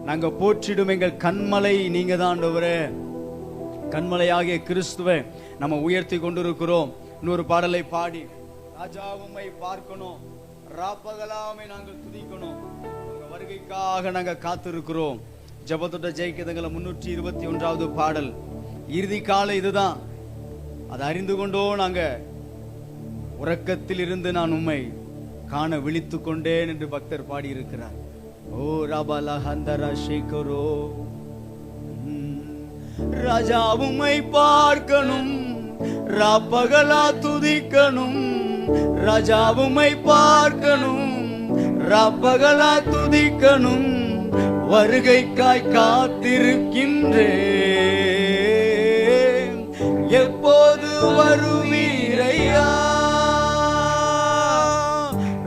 நாங்க போற்றிடும் எங்கள் கண்மலை நீங்க தான் ஆண்டவரே. கண்மலையாகிய கிறிஸ்துவை நம்ம உயர்த்தி கொண்டிருக்கிறோம். இன்னொரு பாடலை பாடி ராஜாவுமை பார்க்கணும், ராப்பகலாமை நாங்கள் துதிக்கணும். உங்க வருகைக்காக நாங்க காத்திருக்கிறோம். ஜெபத்தோட ஜெயிக்கதங்களை 321வது பாடல் இறுதி கால இதுதான். அதை அறிந்து கொண்டோ நாங்க உறக்கத்தில் இருந்து நான் உம்மை காண விழித்து கொண்டேன் என்று பக்தர் பாடியிருக்கிறார். ஓ ராபாலா ஹந்தரா ஷேகரோ, ராஜா உம்மை பார்க்கணும், ராப்பகலா துதிக்கணும். ராஜா உம்மை பார்க்கணும், ராப்பகலா துதிக்கணும். வருகைக்காய் காத்திருக்கின்றேன், எப்போது வருவீரையா?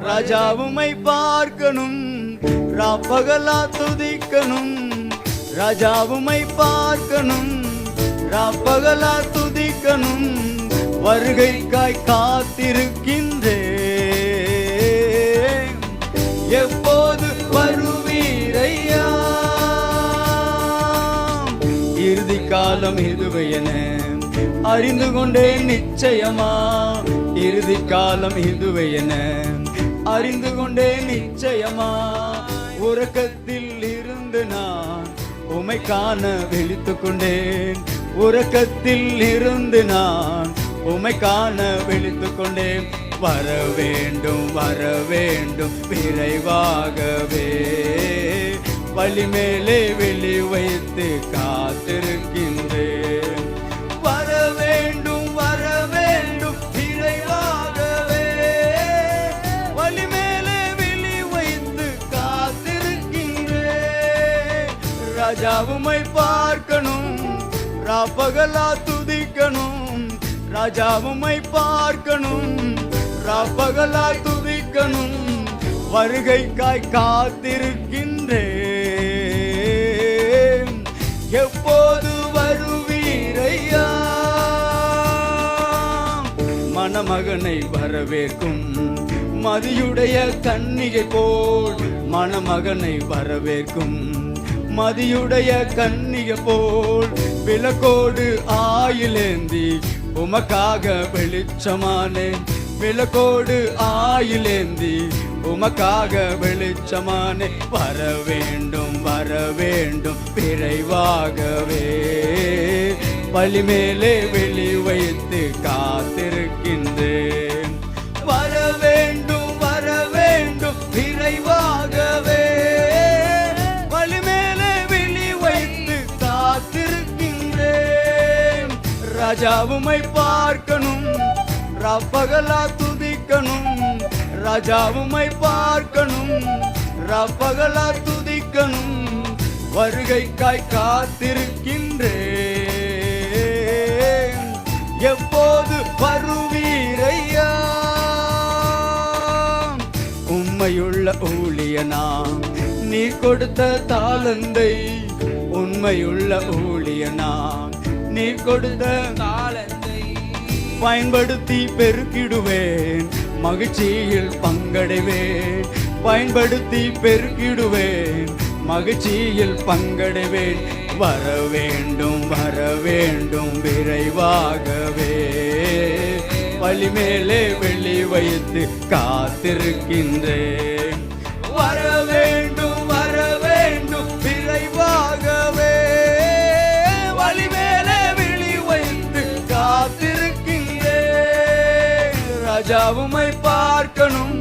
ராஜா உம்மை பார்க்கணும், ராப்பகலா துதிக்கணும். ராஜா உம்மை பார்க்கணும், ராப்பகலா துதிக்கணும். வருகைக்காய் காத்திருக்கின்றேன், எப்போது வருவீரையா? இறுதி காலம் இதுவே என அறிந்து கொண்டேன் நிச்சயமா. இறுதி காலம் இதுவே என அறிந்து கொண்டேன் நிச்சயமா. உறக்கத்தில் இருந்து நான் உம்மை காண விழித்து கொண்டேன். உறக்கத்தில் இருந்து நான் உம்மை காண விழித்து கொண்டேன். வர வேண்டும் வர வேண்டும் விரைவாகவே, வழி மேலே வெளி வைத்து காத்திருக்கின்றேன். வர வேண்டும் விரைவாகவே, வழி மேலே வெளி வைத்து காத்திருக்கின்றேன். ராஜா உம்மை பார்க்கணும், ராப்பகலா துதிக்கணும். ராஜா உம்மை பார்க்கணும், ராப்பகலா துதிக்கணும். வருகைக்காய் காத்திருக்கின்றேன், எப்போது வருவீரையா? மணமகனை வரவேற்கும் மதியுடைய கன்னிகை போல், மணமகனை வரவேற்கும் மதியுடைய கன்னிகை போல், விளக்கோடு ஆயிலேந்தி உமக்காக வெளிச்சமானேன். விளக்கோடு ஆயிலேந்தி உமக்காக வெளிச்சமானே. வர வேண்டும் விரைவாகவே, வழி மேலே வெளி வைத்து காத்திருக்கின்றேன். வர வேண்டும் விரைவாகவே, வழி மேலே வெளி வைத்து காத்திருக்கின்றேன். ராஜா உம்மை பார்க்கணும், ராப்பகலா துதிக்கணும். ராஜா உம்மை பார்க்கணும், ராப்பகலா துதிக்கணும். வருகைக்காய் காத்திருக்கின்றேன், எப்போது வருவீரையா? உண்மையுள்ள ஊழியனா நீ கொடுத்த தாளந்தை, உண்மையுள்ள ஊழியனா நீ கொடுத்த தாளந்தை பயன்படுத்தி பெருக்கிடுவேன், மகிழ்ச்சியில் பங்கடைவேன். பயன்படுத்தி பெருக்கிடுவேன், மகிழ்ச்சியில் பங்கடைவேன். வர வேண்டும் விரைவாகவே, வழி மேலே வெளி வைத்து காத்திருக்கின்றேன். வர வேண்டும் விரைவாகவே, வழி மேலே வெளி வைத்து காத்திருக்கின்றேன். ராஜா உம்மை பார்க்கணும்,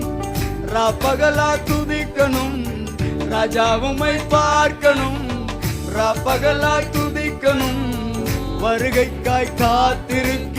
ராப்பகலா துதிக்கணும். ராஜா உம்மை பார்க்கணும், ராப்பகலா துதிக்கணும். வருகைக்காய் காத்திருக்க